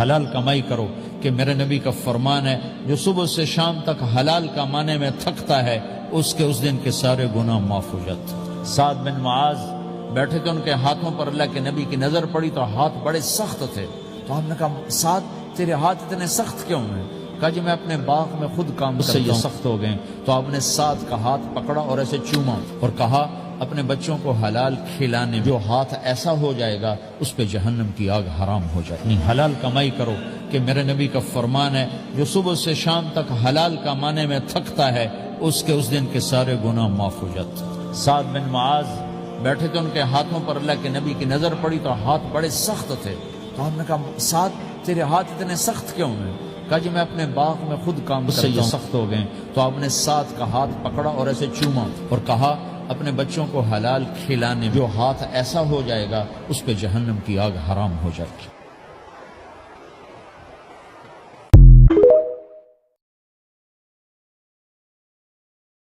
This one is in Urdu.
حلال کمائی کرو کہ میرے نبی کا فرمان ہے جو صبح سے شام تک حلال کمانے میں تھکتا ہے اس دن کے سارے گناہ معاف ہو جاتے ہیں۔ سعد بن معاذ بیٹھے تھے، ان کے ہاتھوں پر اللہ کے نبی کی نظر پڑی تو ہاتھ بڑے سخت تھے، تو آپ نے کہا سعد تیرے ہاتھ اتنے سخت کیوں ہیں؟ کہا جی میں اپنے باغ میں خود کام کرتا ہوں، سخت ہو گئے۔ تو آپ نے سعد کا ہاتھ پکڑا اور ایسے چوما اور کہا اپنے بچوں کو حلال کھلانے جو ہاتھ ایسا ہو جائے گا اس پہ جہنم کی آگ حرام ہو جائے گی۔ حلال کمائی کرو کہ میرے نبی کا فرمان ہے جو صبح سے شام تک حلال کمانے میں تھکتا ہے اس دن کے سارے گناہ معاف ہو جاتے ہیں۔ سعد بن معاذ بیٹھے تھے، ان کے ہاتھوں پر اللہ کے نبی کی نظر پڑی تو ہاتھ بڑے سخت تھے، تو آپ نے کہا سعد تیرے ہاتھ اتنے سخت کیوں ہیں؟ کہا جی میں اپنے باغ میں خود کام کرتا ہوں، سخت ہو گئے۔ تو آپ نے سعد کا ہاتھ پکڑا اور ایسے چوما اور کہا اپنے بچوں کو حلال کھلانے جو ہاتھ ایسا ہو جائے گا اس پہ جہنم کی آگ حرام ہو جائے گی۔